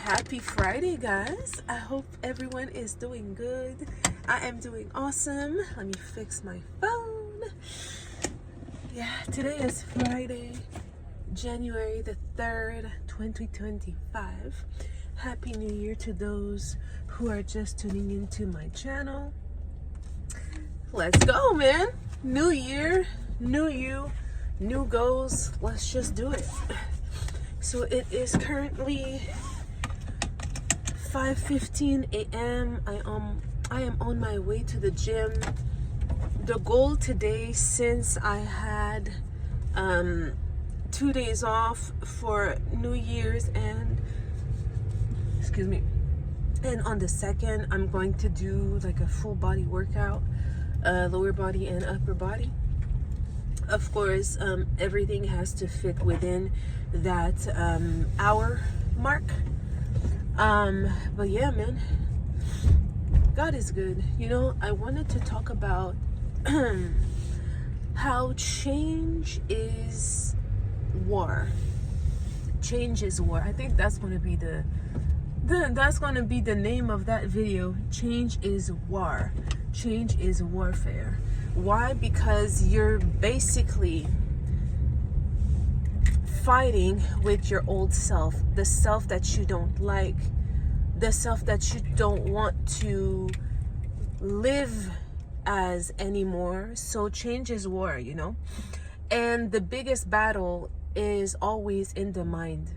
Happy Friday, guys. I hope everyone is doing good. I am doing awesome. Let me fix my phone. Yeah, today is Friday, January the 3rd, 2025. Happy New Year to those who are just tuning into my channel. Let's go, man. New year, new you, new goals. Let's just do it. So it is currently 5:15 a.m. I am on my way to the gym. The goal today, since I had 2 days off for New Year's and on the 2nd, I'm going to do like a full body workout, lower body and upper body. Of course, everything has to fit within that hour mark. But yeah, man, God is good. You know, I wanted to talk about how change is war. Change is war. I think that's going to be the name of that video. Change is war. Change is warfare. Why? Because you're basically fighting with your old self, the self that you don't like, the self that you don't want to live as anymore. So change is war, you know? And the biggest battle is always in the mind.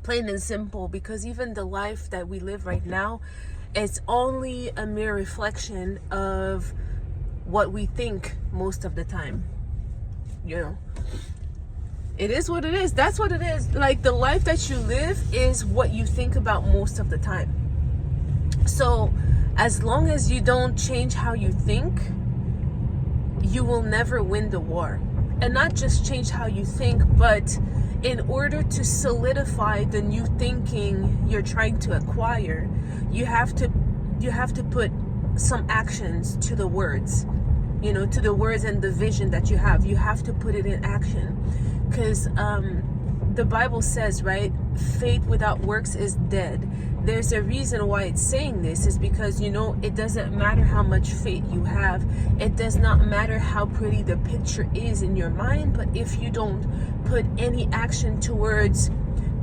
Plain and simple, because even the life that we live right now, it's only a mere reflection of what we think most of the time, you know? It is what it is. That's what it is. Like, the life that you live is what you think about most of the time. So as long as you don't change how you think, you will never win the war. And not just change how you think, but in order to solidify the new thinking you're trying to acquire, you have to put some actions to the words, you know, to the words and the vision that you have. You have to put it in action. Because the Bible says, right, faith without works is dead. There's a reason why it's saying this, is because, you know, it doesn't matter how much faith you have. It does not matter how pretty the picture is in your mind, but if you don't put any action towards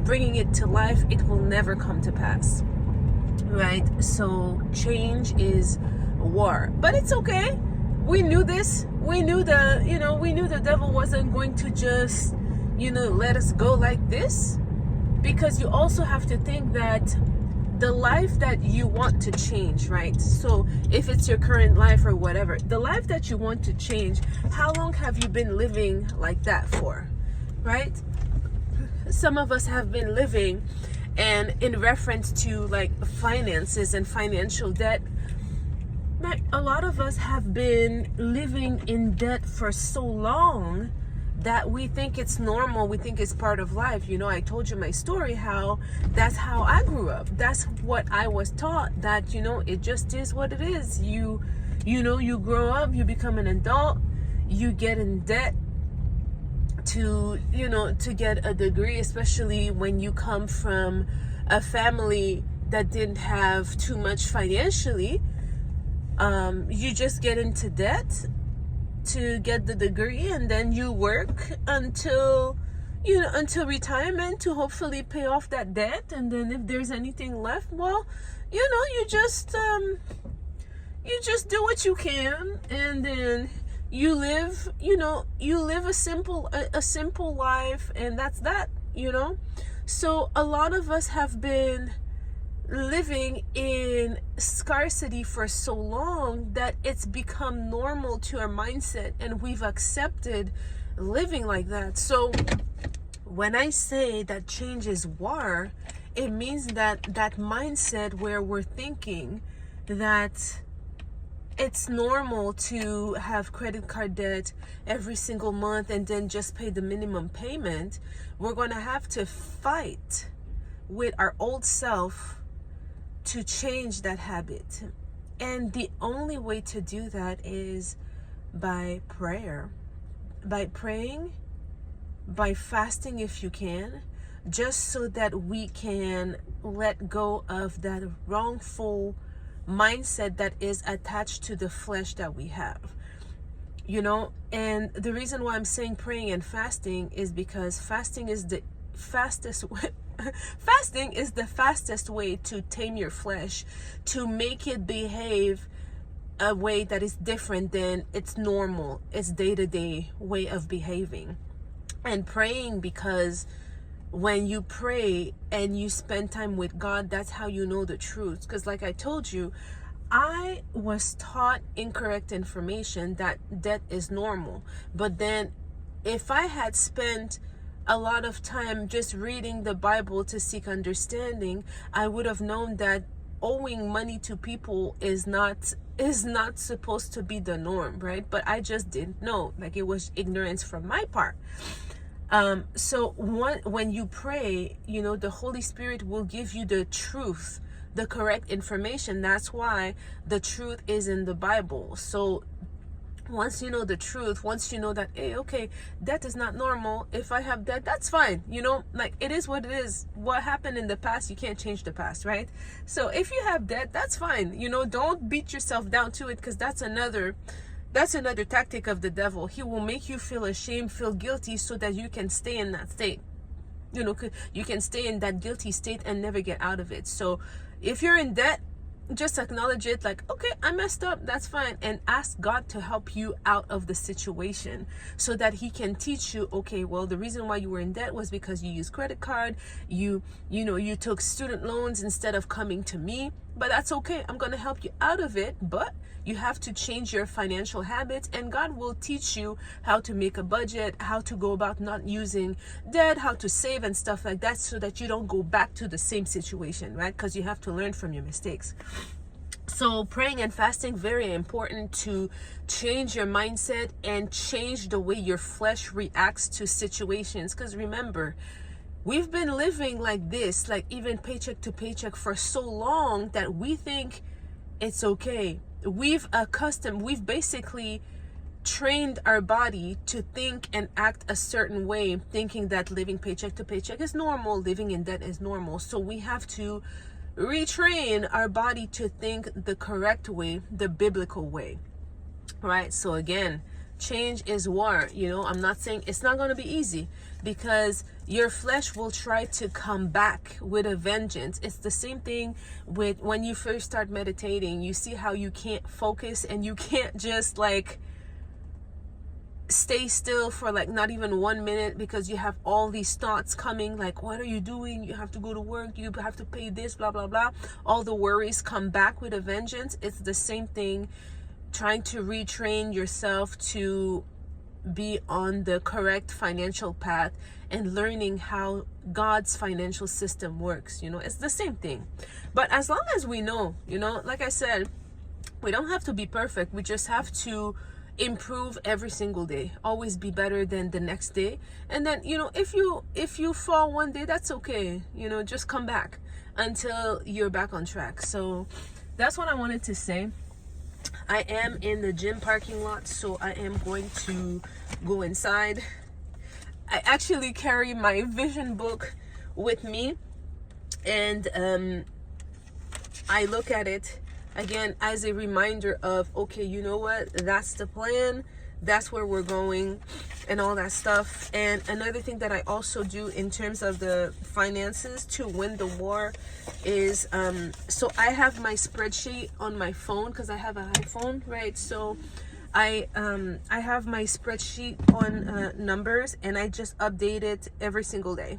bringing it to life, it will never come to pass, right? So change is war, but it's okay. We knew this. We knew the devil wasn't going to just, let us go like this. Because you also have to think that the life that you want to change, right? So if it's your current life or whatever, the life that you want to change, how long have you been living like that for, right? Some of us have been living, and in reference to like finances and financial debt, a lot of us have been living in debt for so long that we think it's normal. We think it's part of life. You know, I told you my story, how that's how I grew up. That's what I was taught, that, it just is what it is. You grow up, you become an adult, you get in debt to get a degree, especially when you come from a family that didn't have too much financially. You just get into debt to get the degree, and then you work until retirement to hopefully pay off that debt. And then if there's anything left, well, you just do what you can, and then you live a simple life, and that's that. So a lot of us have been living in scarcity for so long that it's become normal to our mindset, and we've accepted living like that. So when I say that change is war, it means that mindset where we're thinking that it's normal to have credit card debt every single month and then just pay the minimum payment, we're going to have to fight with our old self to change that habit. And the only way to do that is by prayer, by praying, by fasting if you can, just so that we can let go of that wrongful mindset that is attached to the flesh that we have. And the reason why I'm saying praying and fasting is because fasting is the fastest way. Fasting is the fastest way to tame your flesh, to make it behave a way that is different than its normal, its day-to-day way of behaving. And praying, because when you pray and you spend time with God, that's how you know the truth. Because like I told you, I was taught incorrect information that debt is normal. But then if I had spent a lot of time just reading the Bible to seek understanding, I would have known that owing money to people is not supposed to be the norm, right? But I just didn't know. Like, it was ignorance from my part. So when you pray, the Holy Spirit will give you the truth, the correct information. That's why the truth is in the Bible. So once you know the truth, once you know that, hey, okay, debt is not normal. If I have debt, that's fine. Like, it is what it is. What happened in the past, you can't change the past, right? So if you have debt, that's fine. Don't beat yourself down to it, because that's another tactic of the devil. He will make you feel ashamed, feel guilty, so that you can stay in that state. You can stay in that guilty state and never get out of it. So if you're in debt, just acknowledge it, like, okay, I messed up, that's fine, and ask God to help you out of the situation, so that he can teach you, okay, well, the reason why you were in debt was because you used credit card, you took student loans instead of coming to me. But that's okay, I'm going to help you out of it. But you have to change your financial habits, and God will teach you how to make a budget, how to go about not using debt, how to save and stuff like that, so that you don't go back to the same situation, right? Because you have to learn from your mistakes. So praying and fasting, very important to change your mindset and change the way your flesh reacts to situations. Because remember, we've been living like this, like even paycheck to paycheck, for so long that we think it's okay. We've basically trained our body to think and act a certain way, thinking that living paycheck to paycheck is normal, living in debt is normal. So we have to retrain our body to think the correct way, the biblical way, right? So again, change is war. I'm not saying it's not going to be easy, because your flesh will try to come back with a vengeance. It's the same thing with when you first start meditating. You see how you can't focus, and you can't just like stay still for like not even 1 minute, because you have all these thoughts coming, like, what are you doing? You have to go to work, you have to pay this, blah blah blah. All the worries come back with a vengeance. It's the same thing, trying to retrain yourself to be on the correct financial path and learning how God's financial system works. It's the same thing. But as long as we know, like I said, we don't have to be perfect. We just have to improve every single day, always be better than the next day. And then, if you fall one day, that's okay. Just come back until you're back on track. So that's what I wanted to say. I am in the gym parking lot, so I am going to go inside. I actually carry my vision book with me, and I look at it again as a reminder of, okay, you know what, that's the plan, that's where we're going, and all that stuff. And another thing that I also do in terms of the finances to win the war is so I have my spreadsheet on my phone, because I have an iPhone, right? So I have my spreadsheet on numbers, and I just update it every single day.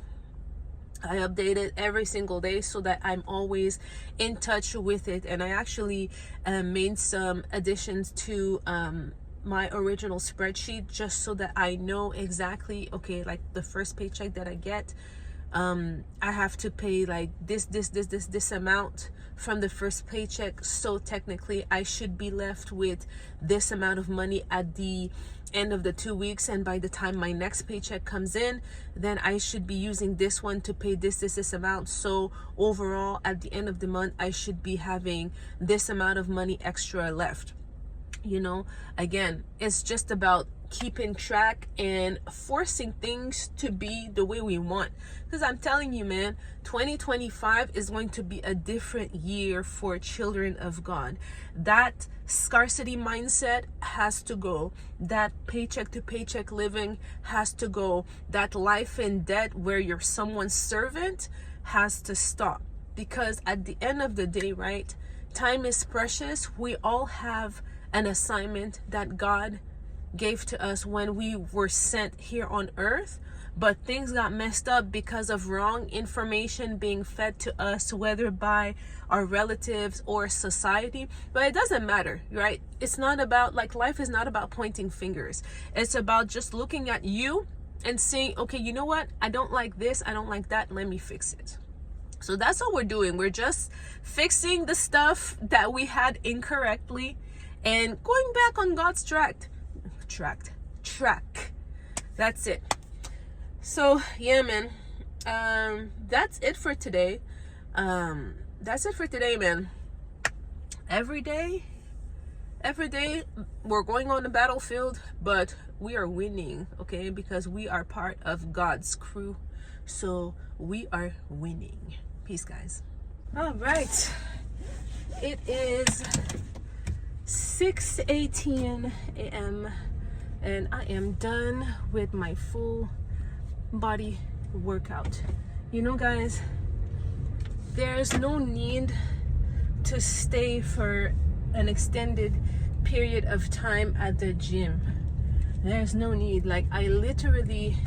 I update it every single day so that I'm always in touch with it. And I actually made some additions to my original spreadsheet, just so that I know exactly, okay, like the first paycheck that I get, I have to pay like this amount from the first paycheck. So technically I should be left with this amount of money at the end of the 2 weeks, and by the time my next paycheck comes in, then I should be using this one to pay this amount. So overall, at the end of the month, I should be having this amount of money extra left. Again, it's just about keeping track and forcing things to be the way we want. Because I'm telling you, man, 2025 is going to be a different year for children of God. That scarcity mindset has to go. That paycheck to paycheck living has to go. That life in debt where you're someone's servant has to stop. Because at the end of the day, right, time is precious. We all have an assignment that God gave to us when we were sent here on earth, but things got messed up because of wrong information being fed to us, whether by our relatives or society. But it doesn't matter, right? It's not about, like, life is not about pointing fingers. It's about just looking at you and saying, okay, you know what, I don't like this, I don't like that, let me fix it. So that's what we're doing. We're just fixing the stuff that we had incorrectly and going back on God's track. That's it. So yeah, man, that's it for today. Man. Every day we're going on the battlefield, but we are winning, okay? Because we are part of God's crew. So we are winning. Peace, guys. All right. It is 6:18 a.m. and I am done with my full body workout. You know, guys, there's no need to stay for an extended period of time at the gym. There's no need. Like, I literally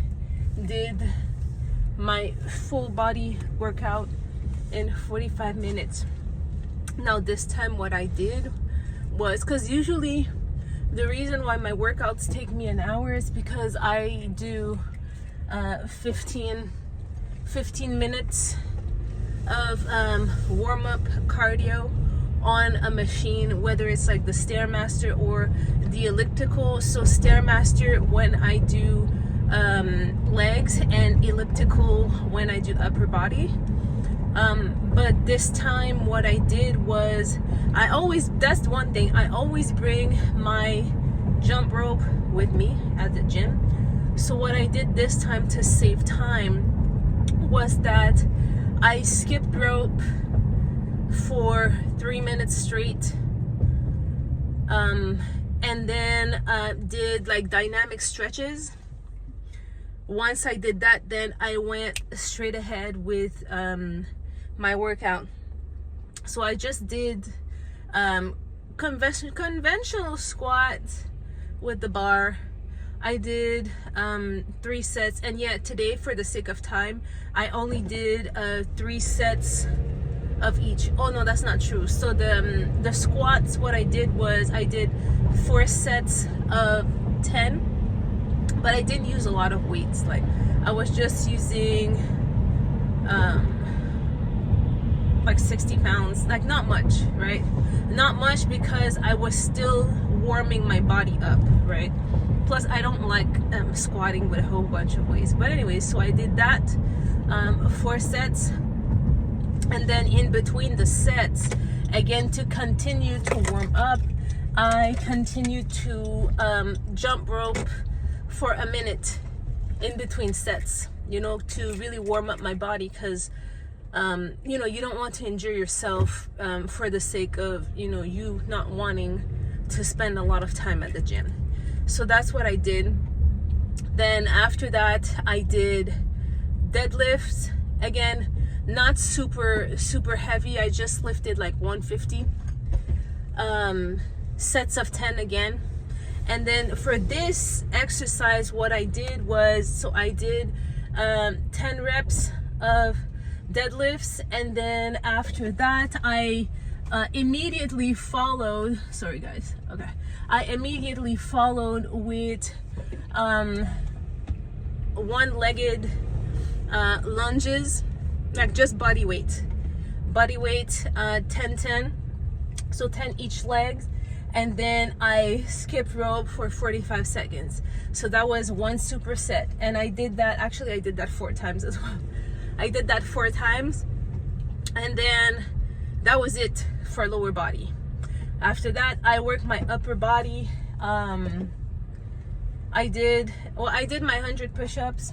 did my full body workout in 45 minutes. Now this time what I did was, because usually the reason why my workouts take me an hour is because I do 15 minutes of warm-up cardio on a machine, whether it's like the Stairmaster or the elliptical. So Stairmaster when I do legs, and elliptical when I do upper body. But this time what I did was, that's one thing, I always bring my jump rope with me at the gym. So what I did this time to save time was that I skipped rope for 3 minutes straight, and then did like dynamic stretches. Once I did that, then I went straight ahead with my workout. So I just did conventional squats with the bar. I did 3 sets, and yeah, today for the sake of time I only did 3 sets of each. Oh no, that's not true. So the squats, what I did was I did 4 sets of 10, but I didn't use a lot of weights. Like, I was just using like 60 pounds, like not much, right? Not much, because I was still warming my body up, right? Plus I don't like squatting with a whole bunch of weights. But anyways, so I did that 4 sets, and then in between the sets, again, to continue to warm up, I continued to jump rope for a minute in between sets, you know, to really warm up my body. Because you know, you don't want to injure yourself for the sake of, you know, you not wanting to spend a lot of time at the gym. So that's what I did. Then after that, I did deadlifts. Again, not super heavy. I just lifted like 150 sets of 10 again. And then for this exercise, what I did was, so I did 10 reps of deadlifts, and then after that I immediately followed, sorry guys, okay, I immediately followed with one-legged lunges, like just body weight 10, so 10 each leg. And then I skipped rope for 45 seconds. So that was 1 superset. And I did that, actually I did that 4 times as well. I did that 4 times. And then that was it for lower body. After that, I worked my upper body I did my 100 push-ups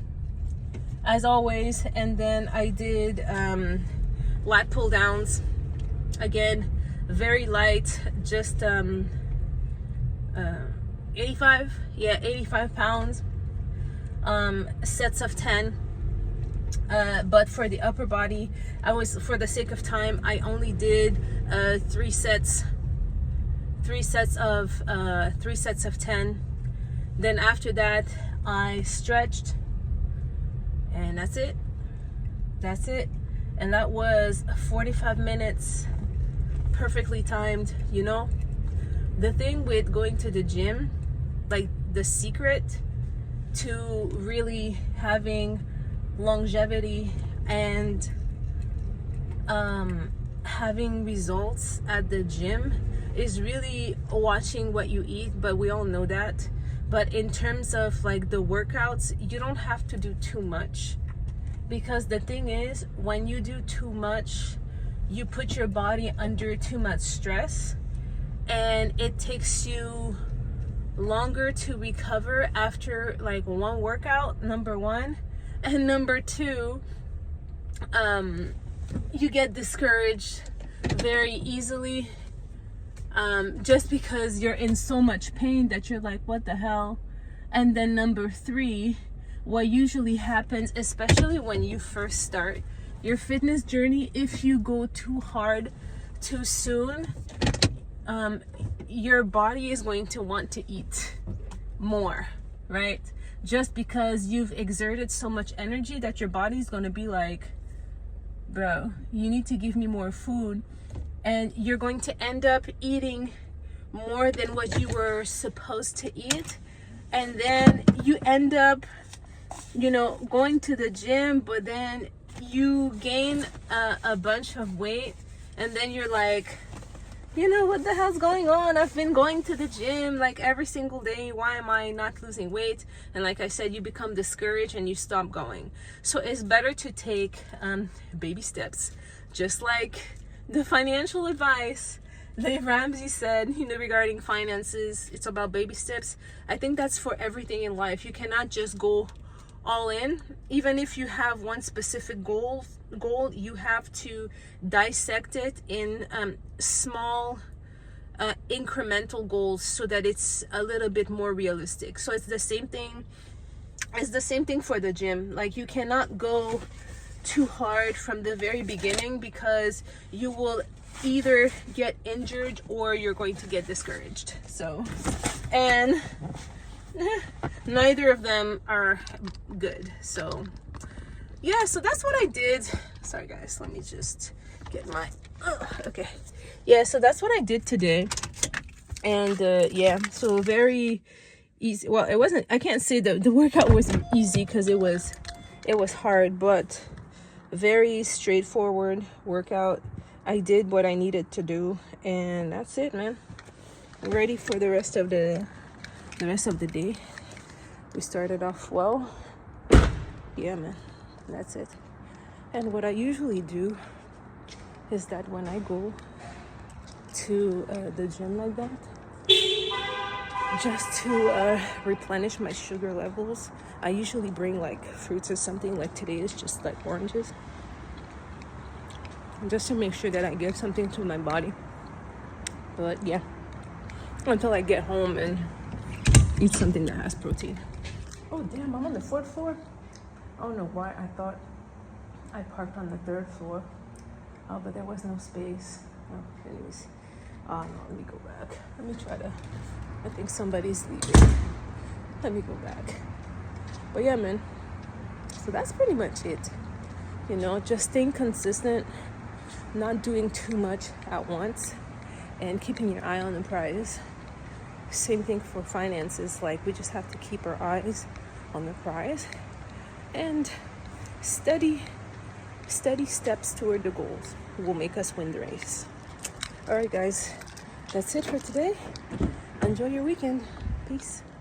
as always, and then I did lat pull downs, again very light, just 85 pounds, sets of 10. But for the upper body, for the sake of time, I only did 3 sets of 10. Then after that I stretched, and that's it. And that was 45 minutes, perfectly timed. You know, the thing with going to the gym, like the secret to really having longevity and having results at the gym, is really watching what you eat. But we all know that. But in terms of like the workouts, you don't have to do too much, because the thing is, when you do too much, you put your body under too much stress, and it takes you longer to recover after like one workout, number one. And number two, you get discouraged very easily, just because you're in so much pain that you're like, what the hell? And then number three, what usually happens, especially when you first start your fitness journey, if you go too hard too soon, your body is going to want to eat more, right? Just because you've exerted so much energy that your body's going to be like, bro, you need to give me more food. And you're going to end up eating more than what you were supposed to eat. And then you end up, you know, going to the gym, but then you gain a bunch of weight. And then you're like, you know, what the hell's going on? I've been going to the gym like every single day. Why am I not losing weight? And like I said, you become discouraged and you stop going. So it's better to take baby steps, just like the financial advice Dave Ramsey said, you know, regarding finances. It's about baby steps. I think that's for everything in life. You cannot just go all in. Even if you have one specific goal, you have to dissect it in small incremental goals, so that it's a little bit more realistic. So it's the same thing for the gym. Like, you cannot go too hard from the very beginning, because you will either get injured or you're going to get discouraged. So, and neither of them are good. So yeah, so that's what I did. Sorry guys, let me just get my okay. Yeah, so that's what I did today. And yeah, so very easy. Well, it wasn't, I can't say that the workout was easy, because it was hard, but very straightforward workout. I did what I needed to do, and that's it, man. I'm ready for the rest of the day. We started off well. Yeah, man, that's it. And what I usually do is that when I go to the gym like that, just to replenish my sugar levels, I usually bring like fruits or something. Like today is just like oranges, just to make sure that I give something to my body. But yeah, until I get home and eat something that has protein. Oh damn, I'm on the 4th floor. I don't know why I thought I parked on the 3rd floor. Oh, but there was no space. Oh, anyways. Oh no, let me go back. Let me try to, I think somebody's leaving. Let me go back. But yeah, man, so that's pretty much it. You know, just staying consistent, not doing too much at once, and keeping your eye on the prize. Same thing for finances. Like, we just have to keep our eyes on the prize, and steady steps toward the goals will make us win the race. All right, guys, that's it for today. Enjoy your weekend. Peace.